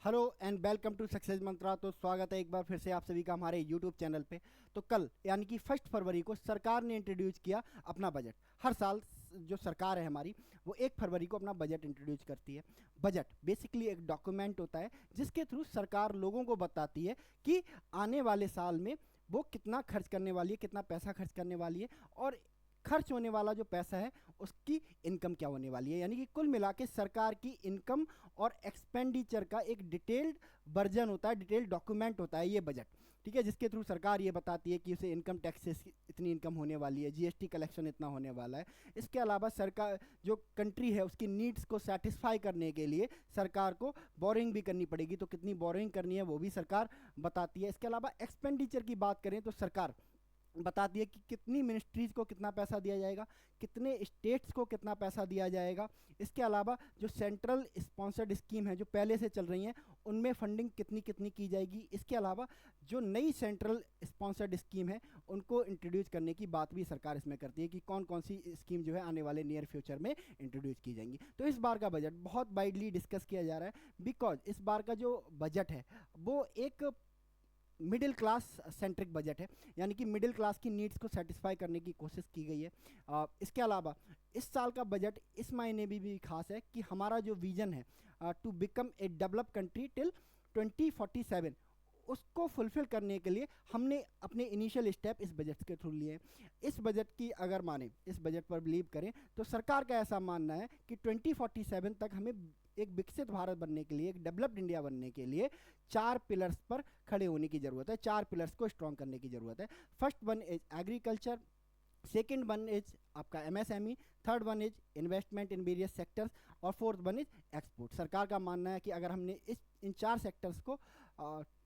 Hello and welcome to success mantra. तो स्वागत है एक बार फिर से आप सभी का हमारे यूट्यूब चैनल पे। तो कल यानी कि 1 फरवरी को सरकार ने इंट्रोड्यूस किया अपना बजट। हर साल जो सरकार है हमारी वो 1 फरवरी को अपना बजट इंट्रोड्यूस करती है। बजट बेसिकली एक डॉक्यूमेंट होता है जिसके थ्रू सरकार लोगों को बताती है कि आने वाले साल में वो कितना खर्च करने वाली है, कितना पैसा खर्च करने वाली है, और खर्च होने वाला जो पैसा है उसकी इनकम क्या होने वाली है। यानी कि कुल मिला के सरकार की इनकम और एक्सपेंडिचर का एक डिटेल्ड वर्जन होता है, डिटेल्ड डॉक्यूमेंट होता है ये बजट। ठीक है, जिसके थ्रू सरकार ये बताती है कि उसे इनकम टैक्स से इतनी इनकम होने वाली है, जीएसटी कलेक्शन इतना होने वाला है। इसके अलावा सरकार जो कंट्री है उसकी नीड्स को सेटिस्फाई करने के लिए सरकार को बोरिंग भी करनी पड़ेगी, तो कितनी बोरिंग करनी है वो भी सरकार बताती है। इसके अलावा एक्सपेंडिचर की बात करें तो सरकार बताती है कि कितनी मिनिस्ट्रीज़ को कितना पैसा दिया जाएगा, कितने स्टेट्स को कितना पैसा दिया जाएगा। इसके अलावा जो सेंट्रल स्पॉन्सर्ड स्कीम है जो पहले से चल रही हैं उनमें फंडिंग कितनी कितनी की जाएगी। इसके अलावा जो नई सेंट्रल स्पॉन्सर्ड स्कीम है उनको इंट्रोड्यूस करने की बात भी सरकार इसमें करती है कि कौन कौन सी स्कीम जो है आने वाले नियर फ्यूचर में इंट्रोड्यूस की जाएंगी। तो इस बार का बजट बहुत वाइडली डिस्कस किया जा रहा है बिकॉज इस बार का जो बजट है वो एक मिडिल क्लास सेंट्रिक बजट है, यानी कि मिडिल क्लास की नीड्स को सेटिस्फाई करने की कोशिश की गई है। इसके अलावा इस साल का बजट इस मायने भी खास है कि हमारा जो विजन है to become a develop country till 2047 उसको फुलफिल करने के लिए हमने अपने इनिशियल स्टेप इस बजट के थ्रू लिए हैं। इस बजट की अगर माने, इस बजट पर बिलीव करें तो सरकार का ऐसा मानना है कि 2047 तक हमें एक विकसित भारत बनने के लिए, एक डेवलप्ड इंडिया बनने के लिए 4 पिलर्स पर खड़े होने की ज़रूरत है, 4 पिलर्स को स्ट्रॉन्ग करने की ज़रूरत है। First one is agriculture, second one is आपका MSME, third one is investment in various sectors, और फोर्थ वन इज एक्सपोर्ट। सरकार का मानना है कि अगर हमने इन 4 सेक्टर्स को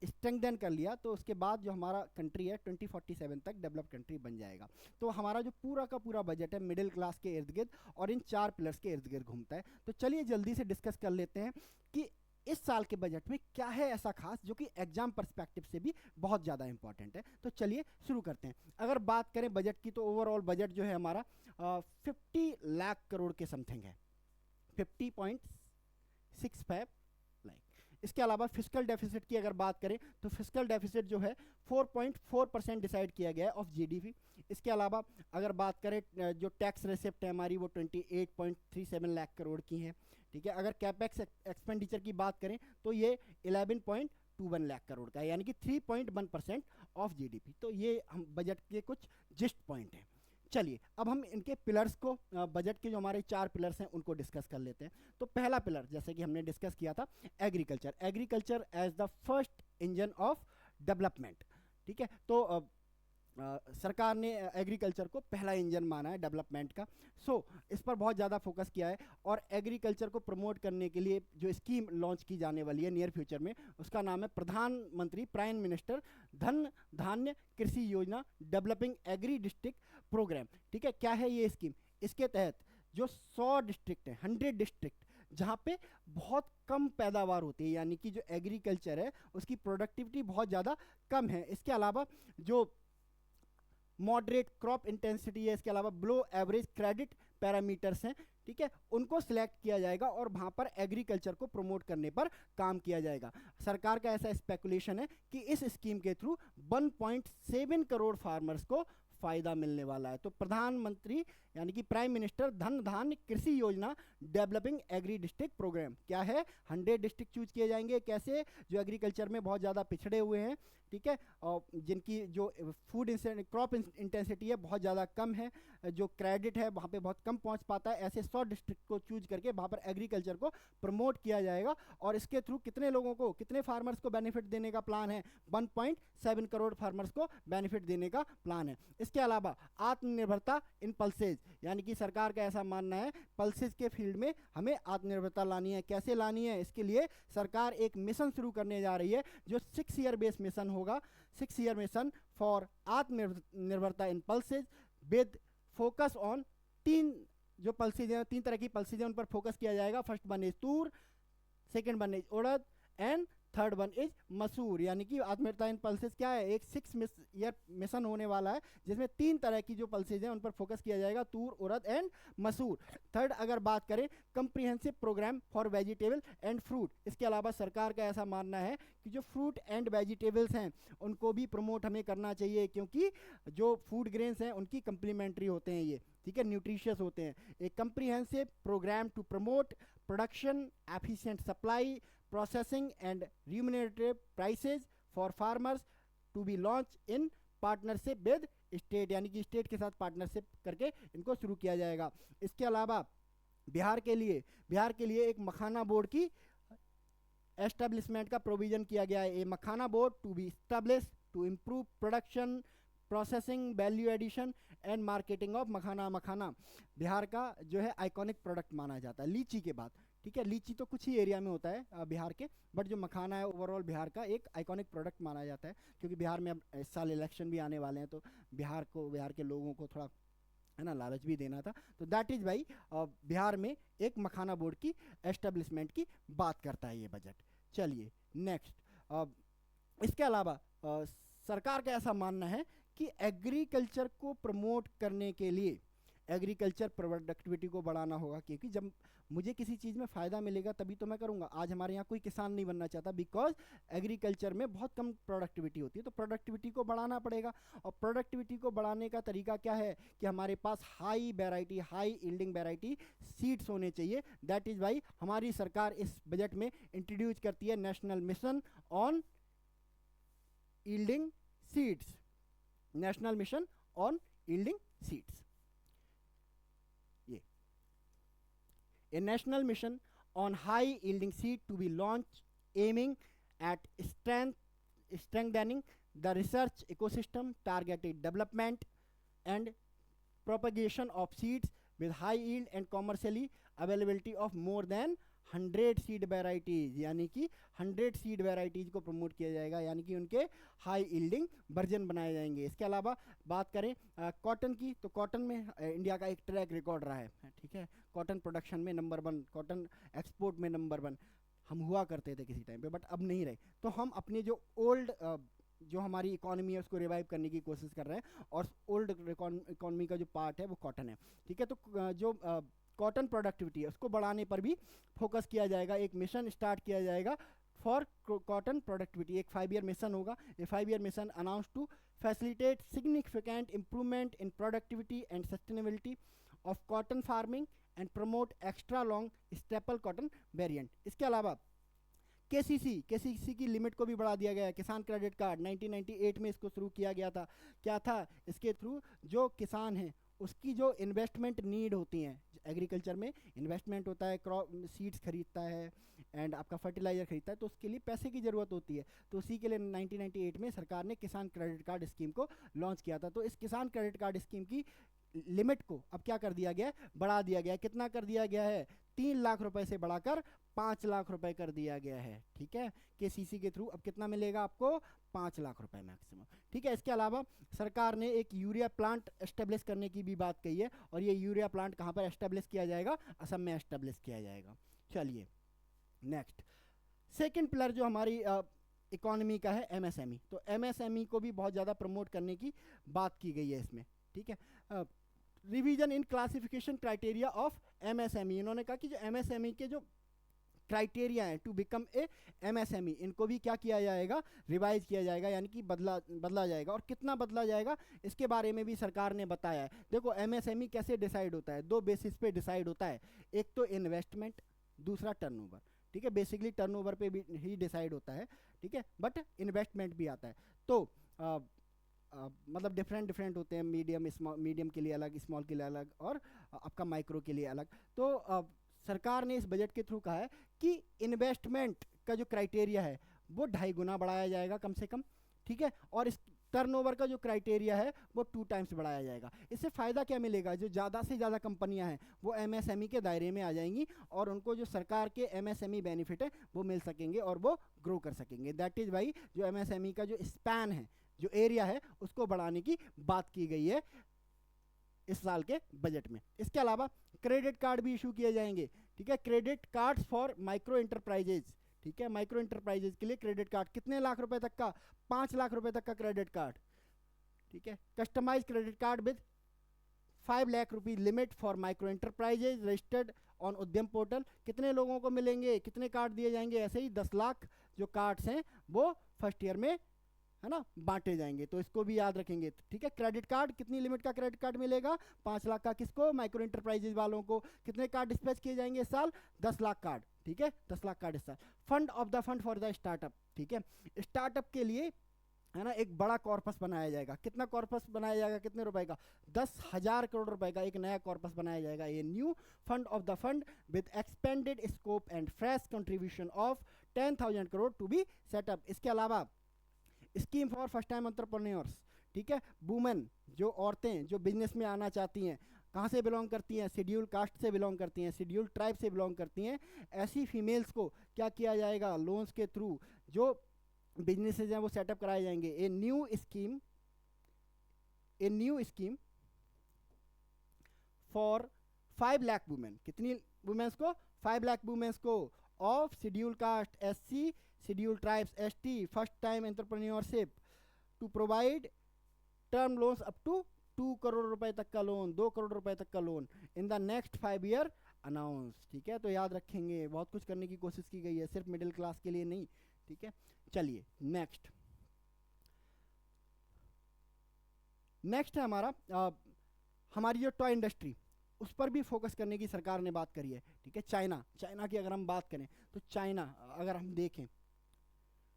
स्ट्रेंथन कर लिया तो उसके बाद जो हमारा कंट्री है 2047 तक डेवलप कंट्री बन जाएगा। तो हमारा जो पूरा का पूरा बजट है मिडिल क्लास के इर्द गिर्द और इन 4 पिलर्स के इर्द गिर्द घूमता है। तो चलिए जल्दी से डिस्कस कर लेते हैं कि इस साल के बजट में क्या है ऐसा खास जो कि एग्जाम पर्सपेक्टिव से भी बहुत ज़्यादा इंपॉर्टेंट है। तो चलिए शुरू करते हैं। अगर बात करें बजट की तो ओवरऑल बजट जो है हमारा 50 लाख करोड़ के समथिंग है, 50.65 लाख। इसके अलावा फिस्कल डेफिसिट की अगर बात करें तो फिस्कल डेफिसिट जो है 4.4% डिसाइड किया गया है ऑफ जीडीपी। इसके अलावा अगर बात करें जो टैक्स रेसिप्ट है हमारी वो 28.37 लाख करोड़ की हैं। ठीक है, अगर कैपेक्स एक्सपेंडिचर की बात करें तो ये 11.21 लाख करोड़ का है, यानी कि 3.1% ऑफ जीडीपी। तो ये हम बजट के कुछ जिस्ट पॉइंट हैं। चलिए अब हम इनके पिलर्स को, बजट के जो हमारे 4 पिलर्स हैं उनको डिस्कस कर लेते हैं। तो पहला पिलर जैसे कि हमने डिस्कस किया था agriculture, agriculture as the first engine of development. ठीक है, तो सरकार ने एग्रीकल्चर को पहला इंजन माना है डेवलपमेंट का। इस पर बहुत ज़्यादा फोकस किया है और एग्रीकल्चर को प्रमोट करने के लिए जो स्कीम लॉन्च की जाने वाली है नियर फ्यूचर में उसका नाम है प्रधानमंत्री प्राइम मिनिस्टर धन धान्य कृषि योजना डेवलपिंग एग्री डिस्ट्रिक्ट प्रोग्राम। ठीक है, क्या है ये स्कीम? इसके तहत जो 100 डिस्ट्रिक्ट हैं, 100 डिस्ट्रिक्ट जहाँ पे बहुत कम पैदावार होती है, यानी कि जो एग्रीकल्चर है उसकी प्रोडक्टिविटी बहुत ज़्यादा कम है। इसके अलावा जो मॉडरेट क्रॉप इंटेंसिटी है, इसके अलावा बिलो एवरेज क्रेडिट पैरामीटर्स हैं, ठीक है, उनको सिलेक्ट किया जाएगा और वहाँ पर एग्रीकल्चर को प्रमोट करने पर काम किया जाएगा। सरकार का ऐसा स्पेकुलेशन है कि इस स्कीम के थ्रू 1.7 करोड़ फार्मर्स को फायदा मिलने वाला है। तो प्रधानमंत्री यानी कि प्राइम मिनिस्टर धन धान्य कृषि योजना डेवलपिंग एग्री डिस्ट्रिक्ट प्रोग्राम क्या है? 100 डिस्ट्रिक्ट चूज किए जाएंगे। कैसे? जो एग्रीकल्चर में बहुत ज़्यादा पिछड़े हुए हैं, ठीक है, और जिनकी जो फूड क्रॉप इंटेंसिटी है बहुत ज़्यादा कम है, जो क्रेडिट है वहाँ पे बहुत कम पहुँच पाता है, ऐसे 100 डिस्ट्रिक्ट को चूज करके वहाँ पर एग्रीकल्चर को प्रमोट किया जाएगा। और इसके थ्रू कितने लोगों को, कितने फार्मर्स को बेनिफिट देने का प्लान है? 1.7 करोड़ फार्मर्स को बेनिफिट देने का प्लान है। इसके अलावा आत्मनिर्भरता इन पल्सेज, यानी कि सरकार का ऐसा मानना है पल्सेज के फील्ड में हमें आत्मनिर्भरता लानी है। कैसे लानी है? इसके लिए सरकार एक मिशन शुरू करने जा रही है जो 6 ईयर बेस्ड मिशन होगा, 6 ईयर मिशन फॉर आत्मनिर्भरता इन पल्सेज विद फोकस ऑन 3 जो पल्सेज हैं, 3 तरह की पल्सेज हैं, उन पर फोकस किया जाएगा। First one is Toor, second one is urad and third one is मसूर, यानी कि आत्मनिर्भरता इन पल्सेस क्या है, एक 6 ईयर मिशन होने वाला है जिसमें 3 तरह की जो पल्सेज हैं उन पर फोकस किया जाएगा, तूर, उड़द एंड मसूर। थर्ड अगर बात करें comprehensive programme for vegetable and fruit, इसके अलावा सरकार का ऐसा मानना है कि जो फ्रूट एंड वेजिटेबल्स हैं उनको भी प्रमोट हमें करना चाहिए, क्योंकि जो फूड ग्रेन्स हैं उनकी कंप्लीमेंट्री होते हैं ये, ठीक है, न्यूट्रिशियस होते हैं। एक comprehensive programme to promote production, efficient supply, processing and remunerative prices for farmers to be launch in partnership with state, यानी कि स्टेट के साथ पार्टनरशिप करके इनको शुरू किया जाएगा। इसके अलावा बिहार के लिए एक मखाना बोर्ड की एस्टेब्लिशमेंट का प्रोविजन किया गया है। A makhana board to be establish to improve production, processing, value addition and marketing of makhana Bihar का जो है आइकॉनिक प्रोडक्ट माना जाता है लीची के बाद, ठीक है। लीची तो कुछ ही एरिया में होता है बिहार के, बट जो मखाना है ओवरऑल बिहार का एक आइकॉनिक प्रोडक्ट माना जाता है, क्योंकि बिहार में अब इस साल इलेक्शन भी आने वाले हैं, तो बिहार के लोगों को थोड़ा है ना लालच भी देना था। तो दैट इज़ भाई बिहार में एक मखाना बोर्ड की एस्टेब्लिशमेंट की बात करता है ये बजट। चलिए नेक्स्ट, इसके अलावा सरकार का ऐसा मानना है कि एग्रीकल्चर को प्रमोट करने के लिए एग्रीकल्चर प्रोडक्टिविटी को बढ़ाना होगा, क्योंकि जब मुझे किसी चीज़ में फ़ायदा मिलेगा तभी तो मैं करूँगा। आज हमारे यहाँ कोई किसान नहीं बनना चाहता बिकॉज एग्रीकल्चर में बहुत कम प्रोडक्टिविटी होती है, तो प्रोडक्टिविटी को बढ़ाना पड़ेगा। और प्रोडक्टिविटी को बढ़ाने का तरीका क्या है कि हमारे पास हाई यील्डिंग वेराइटी सीड्स होने चाहिए। दैट इज़ वाई हमारी सरकार इस बजट में इंट्रोड्यूस करती है national mission on yielding seeds, national mission on yielding seeds. A national mission on high yielding seed to be launched, aiming at strengthening the research ecosystem, targeted development and propagation of seeds with high yield and commercially availability of more than 100 seed varieties, यानी कि 100 seed varieties को promote किया जाएगा, यानी कि उनके high yielding version बनाए जाएंगे। इसके अलावा बात करें कॉटन की, तो कॉटन में इंडिया का एक ट्रैक रिकॉर्ड रहा है, ठीक है। कॉटन प्रोडक्शन में नंबर 1, कॉटन एक्सपोर्ट में नंबर 1 हम हुआ करते थे किसी टाइम पे, बट अब नहीं रहे। तो हम अपने जो ओल्ड जो हमारी इकोनॉमी है उसको रिवाइव करने की कोशिश कर रहे हैं, और ओल्ड इकोनॉमी का जो पार्ट है वो कॉटन है, ठीक है। तो जो कॉटन प्रोडक्टिविटी है उसको बढ़ाने पर भी फोकस किया जाएगा। एक मिशन स्टार्ट किया जाएगा फॉर कॉटन प्रोडक्टिविटी, एक 5 ईयर मिशन होगा। ये 5 year mission announce to facilitate significant improvement in productivity and sustainability of cotton farming and promote extra long staple cotton variant. इसके अलावा केसीसी की लिमिट को भी बढ़ा दिया गया है। किसान क्रेडिट कार्ड 1998 में इसको शुरू किया गया था। क्या था, इसके थ्रू जो किसान हैं उसकी जो इन्वेस्टमेंट नीड होती हैं, एग्रीकल्चर में इन्वेस्टमेंट होता है, क्रॉप सीड्स खरीदता है एंड आपका फर्टिलाइजर खरीदता है, तो उसके लिए पैसे की ज़रूरत होती है। तो उसी के लिए 1998 में सरकार ने किसान क्रेडिट कार्ड स्कीम को लॉन्च किया था। तो इस किसान क्रेडिट कार्ड स्कीम की लिमिट को अब क्या कर दिया गया है, बढ़ा दिया गया है। कितना कर दिया गया है, 3 लाख रुपए से बढ़ाकर 5 लाख रुपए कर दिया गया है, ठीक है। केसीसी के थ्रू अब कितना मिलेगा आपको, 5 लाख रुपए मैक्सिमम, ठीक है। इसके अलावा सरकार ने एक यूरिया प्लांट एस्टेब्लिश करने की भी बात कही है, और ये यूरिया प्लांट कहाँ पर एस्टेब्लिश किया जाएगा, असम में एस्टेब्लिश किया जाएगा। चलिए नेक्स्ट, सेकेंड पिलर जो हमारी इकोनॉमी का है एमएसएमई। तो एमएसएमई को भी बहुत ज़्यादा प्रमोट करने की बात की गई है इसमें, ठीक है। Revision in classification criteria of MSME, इन्होंने कहा कि जो एमएसएमई के जो क्राइटेरिया है टू बिकम ए एमएसएमई, इनको भी क्या किया जाएगा, रिवाइज किया जाएगा, यानी कि बदला जाएगा। और कितना बदला जाएगा इसके बारे में भी सरकार ने बताया है। देखो एमएसएमई कैसे डिसाइड होता है, 2 बेसिस पे डिसाइड होता है, एक तो इन्वेस्टमेंट, दूसरा टर्नओवर, ठीक है। बेसिकली टर्नओवर पे भी ही डिसाइड होता है, ठीक है, बट इन्वेस्टमेंट भी आता है। तो मतलब डिफरेंट होते हैं, मीडियम के लिए अलग, स्मॉल के लिए अलग, और आपका माइक्रो के लिए अलग। तो सरकार ने इस बजट के थ्रू कहा है कि इन्वेस्टमेंट का जो क्राइटेरिया है वो 2.5 गुना बढ़ाया जाएगा कम से कम, ठीक है। और इस टर्नओवर का जो क्राइटेरिया है वो 2 टाइम्स बढ़ाया जाएगा। इससे फ़ायदा क्या मिलेगा, जो ज़्यादा से ज़्यादा कंपनियां हैं वो एमएसएमई के दायरे में आ जाएंगी, और उनको जो सरकार के एमएसएमई बेनिफिट है वो मिल सकेंगे और वो ग्रो कर सकेंगे। दैट इज़ वाई जो एमएसएमई का जो स्पैन है, जो एरिया है, उसको बढ़ाने की बात की गई है इस साल के बजट में। इसके अलावा क्रेडिट कार्ड भी इशू किए जाएंगे, ठीक है। Credit cards for micro enterprises ठीक है, माइक्रो इंटरप्राइजेज के लिए क्रेडिट कार्ड कितने लाख रुपए तक का, 5 लाख रुपए तक का क्रेडिट कार्ड, ठीक है। Customise credit card with 5 lakh rupees limit for micro enterprises registered on Udyam portal, कितने लोगों को मिलेंगे, कितने कार्ड दिए जाएंगे, ऐसे ही 10 लाख जो कार्ड्स हैं वो फर्स्ट ईयर में, है ना, बांटे जाएंगे, तो इसको भी याद रखेंगे, ठीक है। क्रेडिट कार्ड कितनी लिमिट का क्रेडिट कार्ड मिलेगा, 5 लाख का, किसको, माइक्रो इंटरप्राइजेज वालों को। कितने कार्ड डिस्पैच किए जाएंगे इस साल, 10 लाख कार्ड, ठीक है, 10 लाख कार्ड इस साल। Fund of the fund for the startup, ठीक है, स्टार्टअप के लिए, है ना, एक बड़ा कॉर्पस बनाया जाएगा। कितना कॉर्पस बनाया जाएगा, कितने रुपए का, 10,000 करोड़ रुपए का एक नया कॉर्पस बनाया जाएगा। ये new fund of the fund with expanded scope and fresh contribution of 10,000 crore to be set up. इसके अलावा scheme for first time entrepreneurs, ठीक है, वुमेन, जो औरतें जो बिजनेस में आना चाहती हैं, कहाँ से बिलोंग करती हैं, शेड्यूल कास्ट से बिलोंग करती हैं, शेड्यूल ट्राइब से बिलोंग करती हैं, ऐसी फीमेल्स को क्या किया जाएगा, लोन्स के थ्रू जो बिजनेसेस हैं वो सेटअप कराए जाएंगे। A new scheme for 5 lakh women, कितनी वुमेन्स को, 5 लाख वुमेन्स को, of scheduled caste, SC, scheduled tribes, ST, first time entrepreneurship, to provide term loans up to 2 crore रुपए तक का लोन, 2 करोड़ रुपए तक का loan in the next 5 year announce, ठीक है। तो याद रखेंगे, बहुत कुछ करने की कोशिश की गई है, सिर्फ मिडिल क्लास के लिए नहीं, ठीक है। चलिए नेक्स्ट है हमारा हमारी जो टॉय इंडस्ट्री, उस पर भी फोकस करने की सरकार ने बात करी है, ठीक है। चाइना की अगर हम बात करें तो चाइना, अगर हम देखें,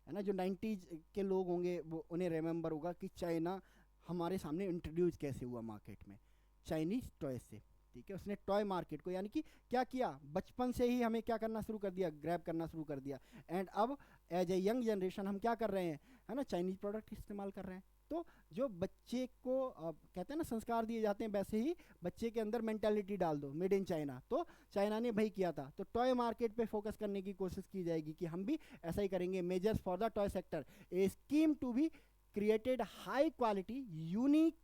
है ना, जो 90s के लोग होंगे वो उन्हें रिमेंबर होगा कि चाइना हमारे सामने इंट्रोड्यूस कैसे हुआ मार्केट में, चाइनीज टॉय से, ठीक है। उसने टॉय मार्केट को, यानी कि क्या किया, बचपन से ही हमें क्या करना शुरू कर दिया, ग्रैब करना शुरू कर दिया, एंड अब एज ए यंग जनरेशन हम क्या कर रहे हैं, है ना, चाइनीज प्रोडक्ट इस्तेमाल कर रहे हैं। तो जो बच्चे को कहते हैं ना संस्कार दिए जाते हैं, वैसे ही बच्चे के अंदर मेंटालिटी डाल दो, मेड इन चाइना, तो चाइना ने वही किया था। तो टॉय मार्केट पे फोकस करने की कोशिश की जाएगी कि हम भी ऐसा ही करेंगे। Measures for the toy sector, a scheme to be created high quality, unique,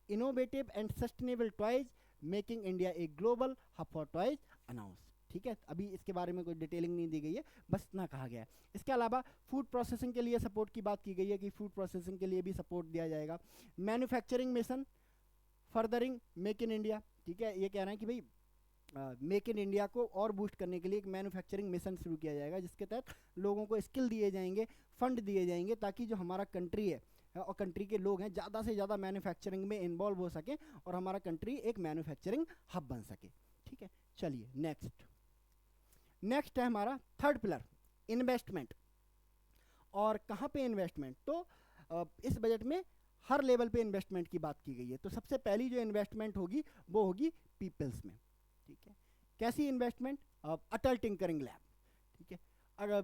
innovative and sustainable toys making India a global hub for toys announce, ठीक है। अभी इसके बारे में कोई डिटेलिंग नहीं दी गई है, बस इतना कहा गया है। इसके अलावा फूड प्रोसेसिंग के लिए सपोर्ट की बात की गई है कि फूड प्रोसेसिंग के लिए भी सपोर्ट दिया जाएगा। Manufacturing mission furthering make in India, ठीक है, ये कह रहे हैं कि भाई मेक इन इंडिया को और बूस्ट करने के लिए एक मैन्युफैक्चरिंग मिशन शुरू किया जाएगा, जिसके तहत लोगों को स्किल दिए जाएंगे, फंड दिए जाएंगे, ताकि जो हमारा कंट्री है और कंट्री के लोग हैं ज़्यादा से ज़्यादा मैन्युफैक्चरिंग में इन्वॉल्व हो सके और हमारा कंट्री एक मैन्युफैक्चरिंग हब बन सके, ठीक है। चलिए नेक्स्ट है हमारा थर्ड पिलर, इन्वेस्टमेंट। और कहाँ पे इन्वेस्टमेंट, तो इस बजट में हर लेवल पे इन्वेस्टमेंट की बात की गई है। तो सबसे पहली जो इन्वेस्टमेंट होगी वो होगी पीपल्स में, ठीक है। कैसी इन्वेस्टमेंट, अटल टिंकरिंग लैब, ठीक है, अगर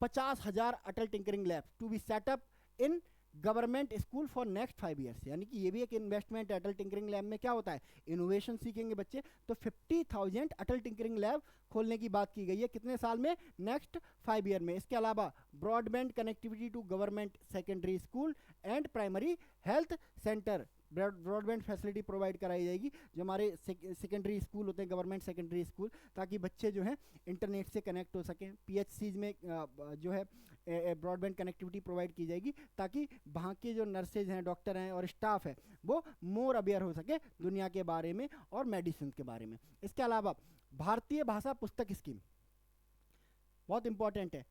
50,000 Atal tinkering lab to be setup in government school for next 5 years, यानी कि ये भी एक इन्वेस्टमेंट है। अटल टिंकरिंग लैब में क्या होता है, इनोवेशन सीखेंगे बच्चे, तो 50,000 अटल टिंकरिंग लैब खोलने की बात की गई है, कितने साल में, नेक्स्ट 5 ईयर में। इसके अलावा broadband connectivity to government secondary school and primary health centre, broadband facility provide कराई जाएगी जो हमारे सेकेंडरी स्कूल होते हैं, गवर्नमेंट सेकेंडरी स्कूल, ताकि बच्चे जो हैं इंटरनेट से कनेक्ट हो सकें। पीएचसीज में जो है ब्रॉडबैंड कनेक्टिविटी प्रोवाइड की जाएगी, ताकि वहाँ के जो नर्सेज हैं, डॉक्टर हैं और स्टाफ है वो मोर अवेयर हो सके दुनिया के बारे में और मेडिसिन के बारे में। इसके अलावा भारतीय भाषा पुस्तक स्कीम बहुत इंपॉर्टेंट है।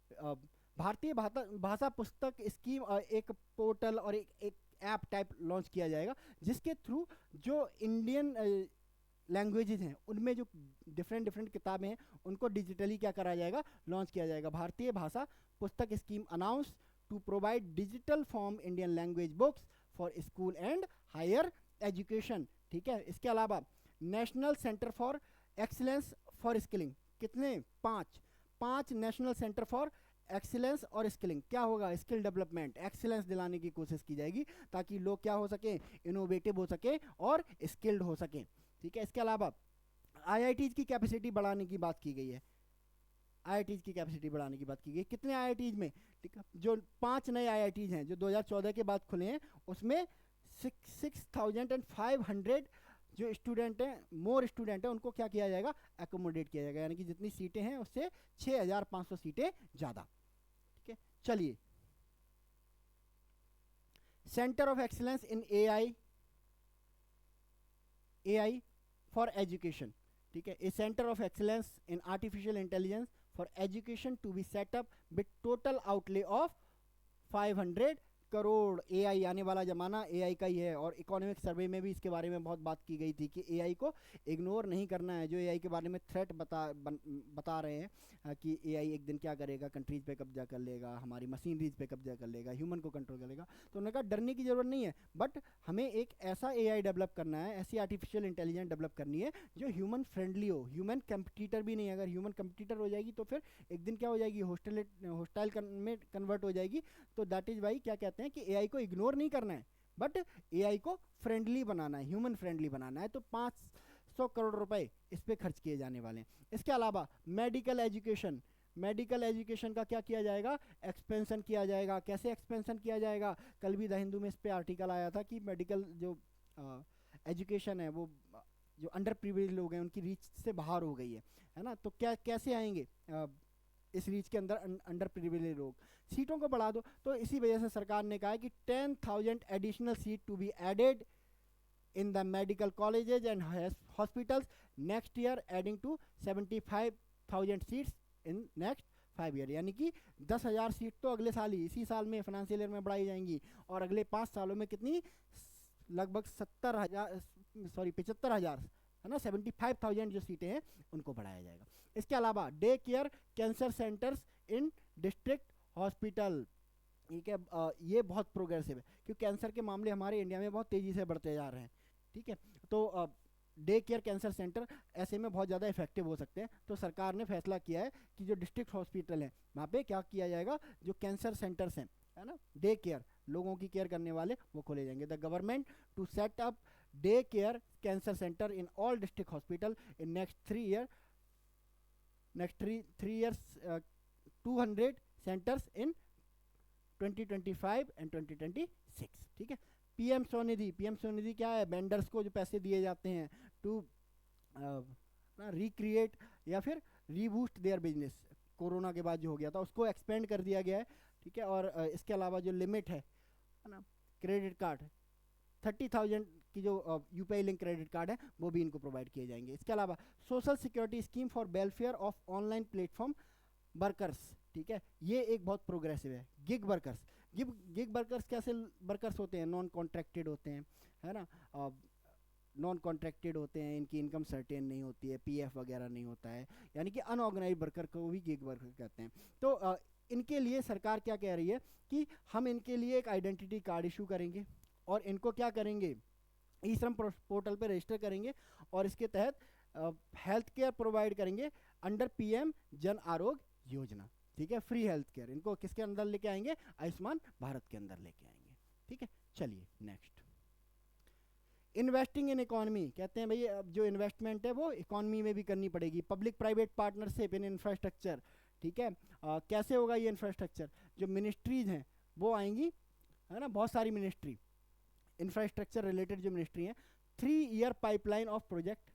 भारतीय भाषा पुस्तक स्कीम एक पोर्टल और एक ऐप टाइप लॉन्च किया जाएगा, जिसके थ्रू जो इंडियन लैंग्वेजेस हैं उनमें जो डिफरेंट किताबें हैं उनको डिजिटली क्या करा जाएगा, लॉन्च किया जाएगा। Bharatiya Bhasha Pustak scheme announce to provide digital form Indian language books for school and higher education, ठीक है। इसके अलावा national centre for excellence for skilling, कितने, 5 नेशनल सेंटर फॉर एक्सीलेंस और स्किलिंग, क्या होगा, स्किल डेवलपमेंट, एक्सीलेंस दिलाने की कोशिश की जाएगी, ताकि लोग क्या हो सके, इनोवेटिव हो सके और स्किल्ड हो सके, ठीक है। इसके अलावा आईआईटीज की कैपेसिटी बढ़ाने की बात की गई है, आईआईटीज की कैपेसिटी बढ़ाने की बात की गई। कितने आईआईटीज में, ठीक है, जो 5 नए आईआईटीज हैं जो 2014 के बाद खुले हैं, उसमें 6,500 जो स्टूडेंट हैं, मोर स्टूडेंट हैं, उनको क्या किया जाएगा, एकोमोडेट किया जाएगा, यानी कि जितनी सीटें हैं उससे 6500 सीटें ज़्यादा। ठीक है, चलिए, centre of excellence in AI for education. ठीक है, a centre of excellence in artificial intelligence for education to be setup with total outlay of 500 crore. AI आने वाला ज़माना एआई का ही है, और इकोनॉमिक सर्वे में भी इसके बारे में बहुत बात की गई थी कि एआई को इग्नोर नहीं करना है। जो एआई के बारे में थ्रेट बता रहे हैं कि एआई एक दिन क्या करेगा, कंट्रीज पे कब्जा कर लेगा, हमारी मशीनरीज पे कब्जा कर लेगा, ह्यूमन को कंट्रोल कर लेगा। तो उन्होंने कहा डरने की ज़रूरत नहीं है, बट हमें एक ऐसा एआई डेवलप करना है, ऐसी आर्टिफिशियल इंटेलिजेंस डेवलप करनी है जो ह्यूमन फ्रेंडली हो, ह्यूमन कंपटीटर भी नहीं। अगर ह्यूमन कंपटीटर हो जाएगी तो फिर एक दिन क्या हो जाएगी, होस्टाइल में कन्वर्ट हो जाएगी। तो दैट इज़ वाई क्या कहते हैं कि एआई को इग्नोर नहीं करना है, बट एआई को फ्रेंडली बनाना है, ह्यूमन फ्रेंडली बनाना है। तो 500 करोड़ रुपए इस पे खर्च किए जाने वाले हैं। इसके अलावा मेडिकल एजुकेशन, मेडिकल एजुकेशन का क्या किया जाएगा, एक्सपेंशन किया जाएगा। कैसे एक्सपेंशन किया जाएगा, कल भी द हिंदू में इस पे आर्टिकल आया था कि मेडिकल जो एजुकेशन है वो जो अंडर प्रिविलेज लोग हैं उनकी रीच से बाहर हो गई है ना। तो क्या कैसे आएंगे इस रीच के अंदर अंडर प्रिविलेज लोग, सीटों को बढ़ा दो। तो इसी वजह से सरकार ने कहा है कि 10,000 additional seat to be added in the medical colleges and hospitals next year, adding to 75,000 seats in next 5 year। यानी कि 10,000 सीट तो अगले साल ही, इसी साल में फाइनेंशियल ईयर में बढ़ाई जाएंगी, और अगले 5 सालों में कितनी, लगभग 75,000 है ना, 75,000 जो सीटें हैं उनको बढ़ाया जाएगा। इसके अलावा डे केयर कैंसर सेंटर्स इन डिस्ट्रिक्ट हॉस्पिटल। ठीक है, ये बहुत प्रोग्रेसिव है क्योंकि कैंसर के मामले हमारे इंडिया में बहुत तेज़ी से बढ़ते जा रहे हैं। ठीक है, तो डे केयर कैंसर सेंटर ऐसे में बहुत ज़्यादा इफेक्टिव हो सकते हैं। तो सरकार ने फैसला किया है कि जो डिस्ट्रिक्ट हॉस्पिटल हैं वहाँ पे क्या किया जाएगा, जो कैंसर सेंटर्स हैं है ना, डे केयर, लोगों की केयर करने वाले, वो खोले जाएंगे। The government to set up day care cancer centre in all district hospital in next 3 years 200 centres in 2025 and 2026। ठीक है, पीएम स्वनिधि, पीएम स्वनिधि क्या है, वेंडर्स को जो पैसे दिए जाते हैं टू रिक्रिएट या फिर रीबूस्ट देयर बिजनेस। कोरोना के बाद जो हो गया था उसको एक्सपेंड कर दिया गया है। ठीक है, और इसके अलावा जो लिमिट है ना, क्रेडिट कार्ड 30,000 की जो यूपीआई लिंक क्रेडिट कार्ड है वो भी इनको प्रोवाइड किए जाएंगे। इसके अलावा social security scheme for welfare of online platform workers. ठीक है, ये एक बहुत प्रोग्रेसिव है। गिग वर्कर्स, गिग वर्कर्स कैसे वर्कर्स होते हैं, नॉन कॉन्ट्रैक्टेड होते हैं है ना, नॉन कॉन्ट्रैक्टेड होते हैं, इनकी इनकम सर्टेन नहीं होती है, पीएफ वगैरह नहीं होता है, यानी कि अनऑर्गेनाइज वर्कर को भी गिग वर्कर कहते हैं। तो इनके लिए सरकार क्या कह रही है कि हम इनके लिए एक आइडेंटिटी कार्ड इशू करेंगे और इनको क्या करेंगे, ई श्रम पोर्टल पे रजिस्टर करेंगे और इसके तहत हेल्थ केयर प्रोवाइड करेंगे अंडर पीएम जन आरोग्य योजना। ठीक है, फ्री हेल्थ केयर इनको किसके अंदर लेके आएंगे, आयुष्मान भारत के अंदर लेके आएंगे। ठीक है, चलिए नेक्स्ट, इन्वेस्टिंग इन इकोनॉमी। कहते हैं भाई अब जो इन्वेस्टमेंट है वो इकोनॉमी में भी करनी पड़ेगी, public private partnership in infrastructure. ठीक है, कैसे होगा ये इंफ्रास्ट्रक्चर, जो मिनिस्ट्रीज हैं वो आएंगी है ना, बहुत सारी मिनिस्ट्री, इंफ्रास्ट्रक्चर रिलेटेड जो मिनिस्ट्री हैं, 3 year पाइपलाइन ऑफ प्रोजेक्ट।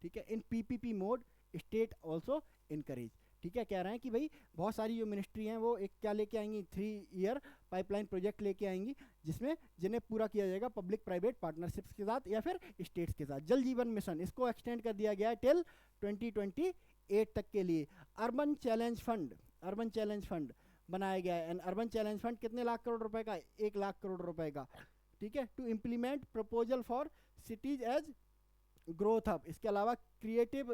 ठीक है, in PPP mode, state also encourage. ठीक है, कह रहे हैं कि भाई बहुत सारी जो मिनिस्ट्री हैं वो एक क्या लेके आएंगी, 3 year पाइपलाइन प्रोजेक्ट लेके आएंगी, जिसमें जिन्हें पूरा किया जाएगा पब्लिक प्राइवेट पार्टनरशिप्स के साथ या फिर स्टेट्स के साथ। जल जीवन मिशन, इसको एक्सटेंड कर दिया गया है टिल 2028 तक के लिए। Urban challenge fund, urban challenge fund बनाया गया है, एंड अर्बन चैलेंज फंड कितने लाख करोड़ रुपए का, 1 लाख करोड़ रुपए का। ठीक है, to implement proposal for cities as growth hub. इसके अलावा क्रिएटिव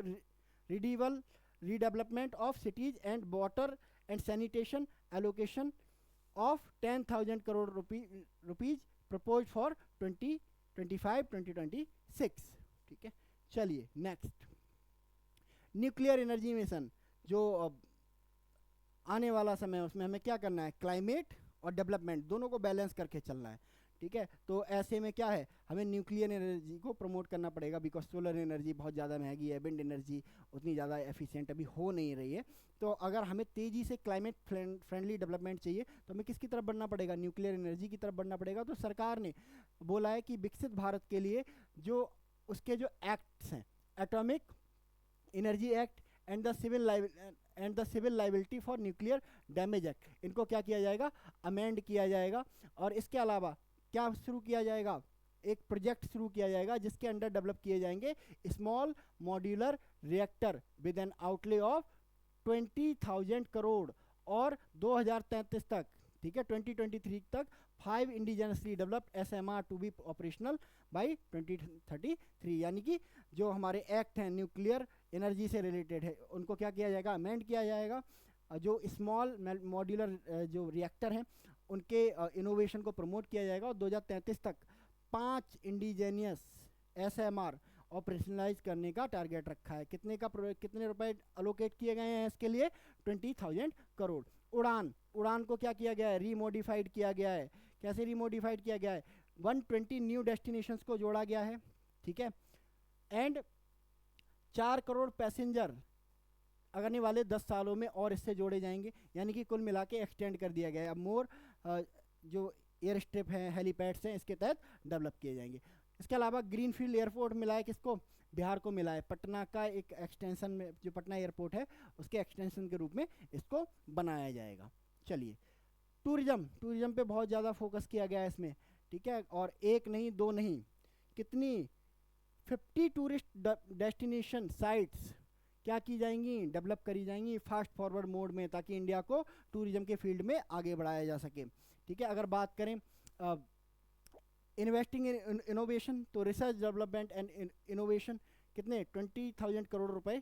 रिडीवल redevelopment of cities and water and sanitation allocation of 10,000 crore rupees proposed for 2025-2026। ठीक है, चलिए नेक्स्ट, न्यूक्लियर एनर्जी मिशन, जो आने वाला समय है उसमें हमें क्या करना है, क्लाइमेट और डेवलपमेंट दोनों को बैलेंस करके चलना है। ठीक है, तो ऐसे में क्या है, हमें न्यूक्लियर एनर्जी को प्रमोट करना पड़ेगा, बिकॉज सोलर एनर्जी बहुत ज़्यादा महंगी है, विंड एनर्जी उतनी ज़्यादा एफिशिएंट अभी हो नहीं रही है। तो अगर हमें तेज़ी से क्लाइमेट फ्रेंडली डेवलपमेंट चाहिए तो हमें किसकी तरफ बढ़ना पड़ेगा, न्यूक्लियर एनर्जी की तरफ बढ़ना पड़ेगा। तो सरकार ने बोला है कि विकसित भारत के लिए जो उसके जो एक्ट्स हैं, atomic energy act and the civil liability for nuclear damage act, इनको क्या किया जाएगा, अमेंड किया जाएगा। और इसके अलावा क्या शुरू किया जाएगा, एक प्रोजेक्ट शुरू किया जाएगा जिसके अंडर डेवलप किए जाएंगे small modular reactor with an outlay of 20,000 crore, और 2033 तक, ठीक है, 2023 तक 5 indigenously developed SMR to be operational by 2033। यानी कि जो हमारे एक्ट हैं न्यूक्लियर एनर्जी से रिलेटेड है, उनको क्या किया जाएगा, अमेंड किया जाएगा। जो स्मॉल मॉड्यूलर जो रिएक्टर हैं उनके इनोवेशन को प्रमोट किया जाएगा, और 2033 तक 5 इंडिजेनियस SMR ऑपरेशनलाइज करने का टारगेट रखा है। कितने रुपए अलोकेट किए गए हैं इसके लिए, 20,000 करोड़। उड़ान को क्या किया गया है, रीमोडिफाइड किया गया है। कैसे रीमोडिफाइड किया गया है, 120 न्यू डेस्टिनेशंस को जोड़ा गया है, ठीक है, एंड 4 करोड़ पैसेंजर आने वाले 10 सालों में और इससे जोड़े जाएंगे। यानी कि कुल मिला के एक्सटेंड कर दिया गया है। अब मोर जो एयर स्ट्रिप हैं, हेलीपैड्स हैं, इसके तहत डेवलप किए जाएंगे। इसके अलावा ग्रीनफील्ड एयरपोर्ट मिला है किसको, बिहार को मिला है। पटना का एक एक्सटेंशन में, जो पटना एयरपोर्ट है उसके एक्सटेंशन के रूप में इसको बनाया जाएगा। चलिए, टूरिज्म पे बहुत ज़्यादा फोकस किया गया है इसमें, ठीक है, और एक नहीं दो नहीं, कितनी 50 टूरिस्ट डेस्टिनेशन साइट्स क्या की जाएंगी, डेवलप करी जाएंगी फास्ट फॉरवर्ड मोड में, ताकि इंडिया को टूरिज्म के फील्ड में आगे बढ़ाया जा सके, ठीक है। अगर बात करें इन्वेस्टिंग इन इनोवेशन, तो रिसर्च डेवलपमेंट एंड इनोवेशन कितने 20,000 करोड़ रुपए,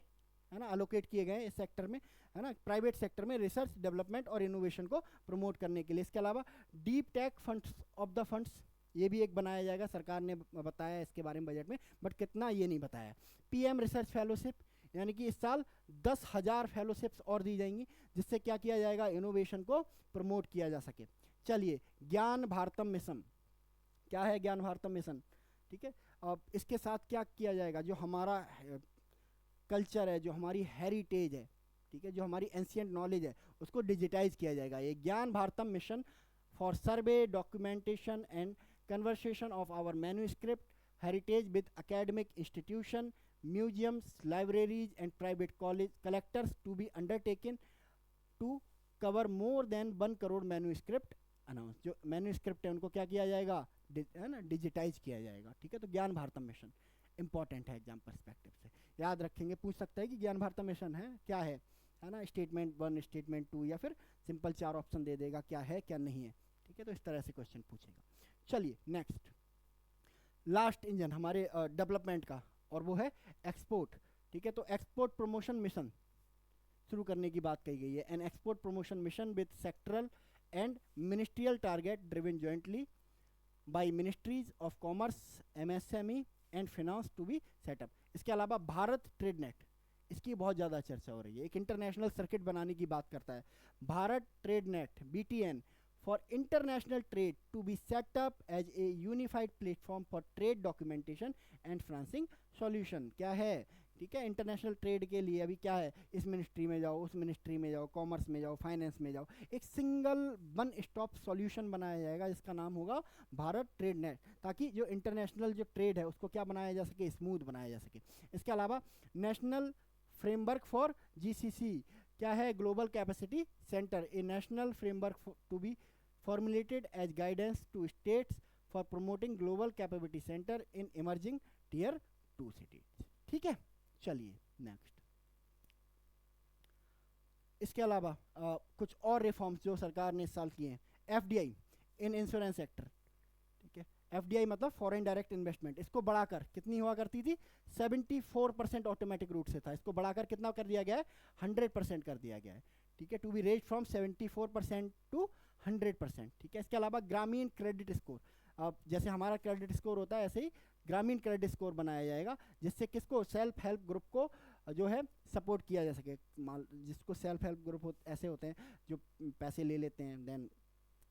है ना, अलोकेट किए गए इस सेक्टर में, है ना, प्राइवेट सेक्टर में रिसर्च डेवलपमेंट और इनोवेशन को प्रमोट करने के लिए। इसके अलावा deep tech funds of the funds, ये भी एक बनाया जाएगा, सरकार ने बताया इसके बारे में बजट में, बट कितना ये नहीं बताया। PM रिसर्च फेलोशिप, यानी कि इस साल 10,000 फेलोशिप्स और दी जाएंगी, जिससे क्या किया जाएगा, इनोवेशन को प्रमोट किया जा सके। चलिए, ज्ञान भारतम मिशन, क्या है ज्ञान भारतम मिशन, ठीक है। अब इसके साथ क्या किया जाएगा, जो हमारा कल्चर है, जो हमारी हेरिटेज है, ठीक है, जो हमारी एंशियंट नॉलेज है, उसको डिजिटाइज किया जाएगा। ये Gyan Bharatam mission for survey, documentation and conversation of our manuscript heritage with academic institution, museums, libraries and private college collectors to be undertaken to cover more than 1 crore manuscript announce. जो manuscript है उनको क्या किया जाएगा, है ना, डिजिटाइज किया जाएगा, ठीक है। तो ज्ञान भारतम मिशन इंपॉर्टेंट है एग्जाम परस्पेक्टिव से, याद रखेंगे, पूछ सकता है कि ज्ञान भारतम मिशन है क्या है ना, स्टेटमेंट 1 स्टेटमेंट 2, या फिर सिंपल 4 ऑप्शन दे देगा क्या है क्या नहीं है, ठीक है। तो इस तरह से क्वेश्चन पूछेगा। चलिए नेक्स्ट, लास्ट इंजन हमारे डेवलपमेंट का, और वो है एक्सपोर्ट, ठीक है। तो एक्सपोर्ट प्रमोशन मिशन शुरू करने की बात कही गई है। An export promotion mission with sectoral and ministerial target driven jointly by ministries of commerce, MSME and finance to be set up. इसके अलावा भारत ट्रेड नेट, इसकी बहुत ज़्यादा चर्चा हो रही है, एक इंटरनेशनल सर्किट बनाने की बात करता है। Bharat trade net BTN for international trade to be set up as a unified platform for trade documentation and financing solution. क्या है, ठीक है, इंटरनेशनल ट्रेड के लिए अभी क्या है, इस मिनिस्ट्री में जाओ, उस मिनिस्ट्री में जाओ, कॉमर्स में जाओ, फाइनेंस में जाओ, एक सिंगल 1 स्टॉप सॉल्यूशन बनाया जाएगा जिसका नाम होगा भारत ट्रेड नेट, ताकि जो इंटरनेशनल जो ट्रेड है उसको क्या बनाया जा सके, स्मूथ बनाया जा सके। इसके अलावा नेशनल फ्रेमवर्क फॉर GCC, क्या है, global capacity centre, a national framework to be formulated as guidance to states for promoting global capability center in emerging tier 2 cities, ठीक है। चलिए नेक्स्ट, इसके अलावा कुछ और रिफॉर्म्स जो सरकार ने इस साल किए हैं। FDI इन इंश्योरेंस सेक्टर, ठीक है, FDI मतलब फॉरेन डायरेक्ट इन्वेस्टमेंट, इसको बढ़ाकर कितनी हुआ करती थी, 74% ऑटोमेटिक रूट से था, इसको बढ़ाकर कितना कर दिया गया है, 100% कर दिया गया है, ठीक है, to be raise from 74% to 100%, ठीक है। इसके अलावा ग्रामीण क्रेडिट स्कोर, अब जैसे हमारा क्रेडिट स्कोर होता है ऐसे ही ग्रामीण क्रेडिट स्कोर बनाया जाएगा, जिससे किसको, सेल्फ हेल्प ग्रुप को जो है सपोर्ट किया जा सके। जिसको सेल्फ हेल्प ग्रुप ऐसे होते हैं जो पैसे ले लेते हैं, देन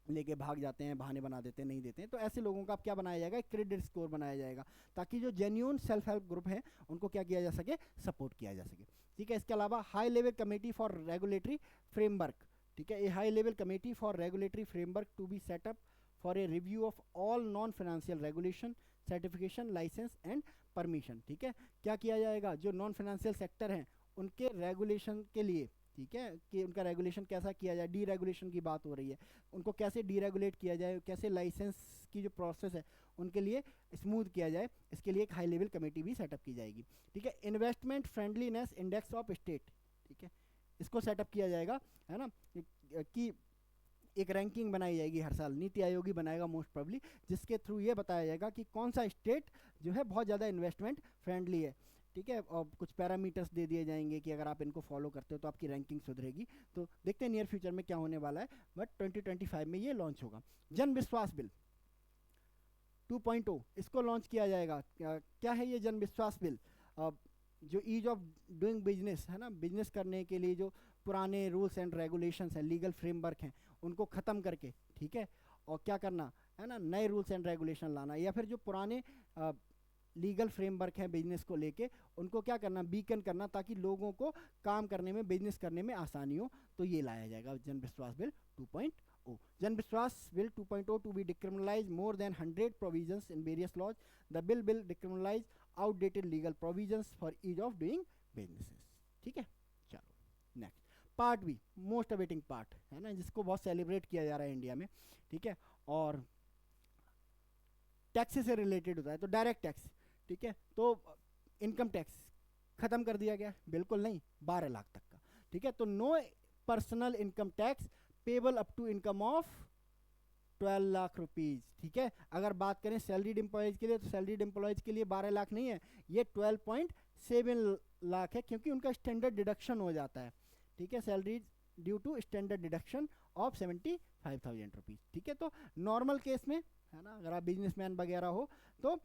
लेके भाग जाते हैं, बहाने बना देते हैं, नहीं देते हैं, तो ऐसे लोगों का क्या बनाया जाएगा, क्रेडिट स्कोर बनाया जाएगा, ताकि जो जेन्युइन सेल्फ हेल्प ग्रुप हैं उनको क्या किया जा सके, सपोर्ट किया जा सके, ठीक है। इसके अलावा high level committee for regulatory framework, ठीक है, a high level committee for regulatory framework to be setup for a review of all non financial regulation certification, licence and permission. ठीक है, क्या किया जाएगा, जो नॉन फाइनेंशियल सेक्टर हैं उनके रेगुलेशन के लिए, ठीक है, कि उनका रेगुलेशन कैसा किया जाए, डी रेगुलेशन की बात हो रही है, उनको कैसे डी रेगुलेट किया जाए, कैसे लाइसेंस की जो प्रोसेस है उनके लिए स्मूथ किया जाए, इसके लिए एक हाई लेवल कमेटी भी सेटअप की जाएगी। ठीक है, investment friendliness index of state, ठीक है, इसको सेटअप किया जाएगा, है ना, कि एक रैंकिंग बनाई जाएगी हर साल, नीति आयोग ही बनाएगा मोस्ट प्रोबेबली, जिसके थ्रू ये बताया जाएगा कि कौन सा स्टेट जो है बहुत ज़्यादा इन्वेस्टमेंट फ्रेंडली है। ठीक है, और कुछ पैरामीटर्स दे दिए जाएंगे कि अगर आप इनको फॉलो करते हो तो आपकी रैंकिंग सुधरेगी। तो देखते हैं नियर फ्यूचर में क्या होने वाला है, बट 2025 में ये लॉन्च होगा। जन विश्वास बिल 2.0 इसको लॉन्च किया जाएगा। क्या है ये जन विश्वास बिल, जो ईज ऑफ डूइंग बिजनेस है ना, बिजनेस करने के लिए जो पुराने रूल्स एंड रेगुलेशंस हैं, लीगल फ्रेमवर्क हैं, उनको ख़त्म करके, ठीक है, और क्या करना है ना, नए रूल्स एंड रेगुलेशन लाना, या फिर जो पुराने लीगल फ्रेमवर्क है बिजनेस को लेके उनको क्या करना, बीकन करना, ताकि लोगों को काम करने में, बिजनेस करने में आसानी हो। तो ये लाया जाएगा जन Vishwas bill 2.0। Jan Vishwas bill 2.0 to be decriminalize more than 100 provisions in various laws. The bill will decriminalize outdated legal provisions for ease of doing businesses. ठीक है, चलो next part B, most awaiting part है ना, जिसको बहुत सेलिब्रेट किया जा रहा है इंडिया में। ठीक है, और टैक्स से रिलेटेड होता है, तो डायरेक्ट टैक्स। ठीक है, तो इनकम टैक्स खत्म कर दिया गया, बिल्कुल नहीं, 12 लाख तक का। ठीक है, तो no personal income tax payable up to income of 12 lakh rupees. ठीक है, अगर बात करें सैलरीड एम्प्लॉयज के लिए, तो सैलरीड एम्प्लॉयज के लिए 12 लाख नहीं है, ये 12.7 लाख है, क्योंकि उनका स्टैंडर्ड डिडक्शन हो जाता है। ठीक है, salary due to standard deduction of 75,000 rupees. ठीक है, तो नॉर्मल केस में है ना, अगर आप बिजनेसमैन वगैरह हो तो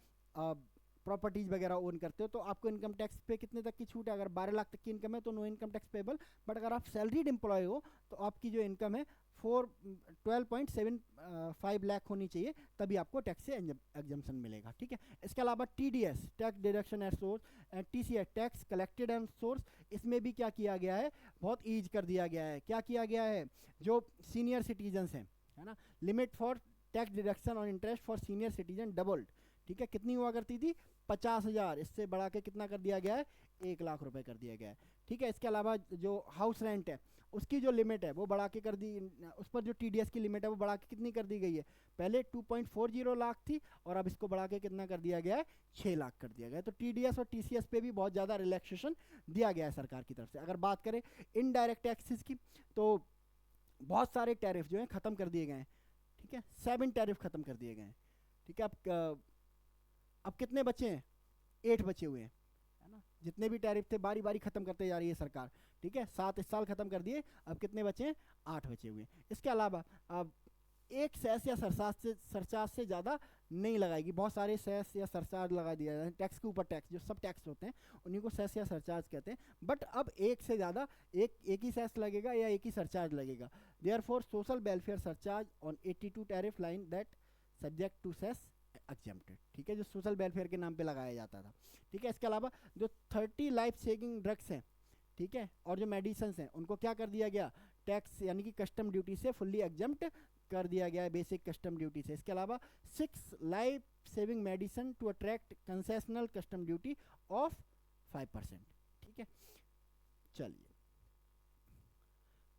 प्रॉपर्टीज वगैरह ओन करते हो तो आपको इनकम टैक्स पे कितने तक की छूट है, अगर 12 लाख तक की इनकम है तो no income tax payable. But अगर आप सैलरीड एम्प्लॉय हो तो आपकी जो इनकम है 12.75 लाख होनी चाहिए, तभी आपको टैक्स से एग्जम्पशन मिलेगा। ठीक है, इसके अलावा TDS tax deduction at source and TCS tax collected and source, इसमें भी क्या किया गया है, बहुत ईज कर दिया गया है। क्या किया गया है, जो सीनियर सिटीजन्स हैं, है ना, limit for tax deduction on interest for senior citizen doubled. ठीक है, कितनी हुआ करती थी, 50,000, इससे बढ़ा के कितना कर दिया गया है, 1 लाख रुपए कर दिया गया है। ठीक है, इसके अलावा जो हाउस रेंट है उसकी जो लिमिट है वो बढ़ा के कर दी, उस पर जो TDS की लिमिट है वो बढ़ा के कितनी कर दी गई है, पहले 2.40 लाख थी और अब इसको बढ़ा के कितना कर दिया गया है, 6 लाख कर दिया गया है। तो TDS और TCS पे भी बहुत ज़्यादा रिलैक्सेशन दिया गया है सरकार की तरफ से। अगर बात करें इनडायरेक्ट टैक्सेस की, तो बहुत सारे टैरिफ जो हैं ख़त्म कर दिए गए हैं। ठीक है, 7 टैरिफ ख़त्म कर दिए गए हैं। ठीक है, अब कितने बचे हैं, 8 बचे हुए हैं, है ना, जितने भी टैरिफ थे बारी बारी खत्म करते जा रही है सरकार। ठीक है, 7 इस साल खत्म कर दिए, अब कितने बचे हैं, 8 बचे हुए हैं। इसके अलावा अब एक सेस या सरचार्ज से ज़्यादा नहीं लगाएगी, बहुत सारे सेस या सरचार्ज लगा दिया जाए, टैक्स के ऊपर टैक्स, जो सब टैक्स होते हैं उन्हीं को सेस या सरचार्ज कहते हैं। बट अब एक से ज़्यादा, एक ही सेस लगेगा या एक ही सरचार्ज लगेगा। Therefore social welfare surcharge on 82 tariff line that subject to cess exempted. ठीक है, जो सोशल वेलफेयर के नाम पे लगाया जाता था। ठीक है, इसके अलावा जो 30 लाइफ सेविंग ड्रग्स हैं, ठीक है, और जो मेडिसिन हैं उनको क्या कर दिया गया, टैक्स यानी कि कस्टम ड्यूटी से फुल्ली एग्जम्प्ट कर दिया गया है, बेसिक कस्टम ड्यूटी से। इसके अलावा 6 life saving medicine to attract concessional custom duty of 5%। ठीक है, चलिए,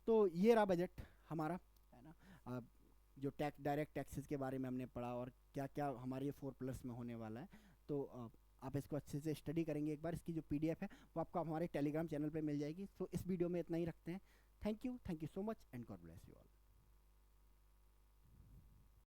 तो ये रहा बजट हमारा, है ना। अब जो टैक्स, डायरेक्ट टैक्सेस के बारे में हमने पढ़ा और क्या क्या हमारे 4+ में होने वाला है, तो आप इसको अच्छे से स्टडी करेंगे एक बार। इसकी जो PDF है वो आपको हमारे टेलीग्राम चैनल पे मिल जाएगी। तो इस वीडियो में इतना ही रखते हैं। Thank you so much and God bless you all.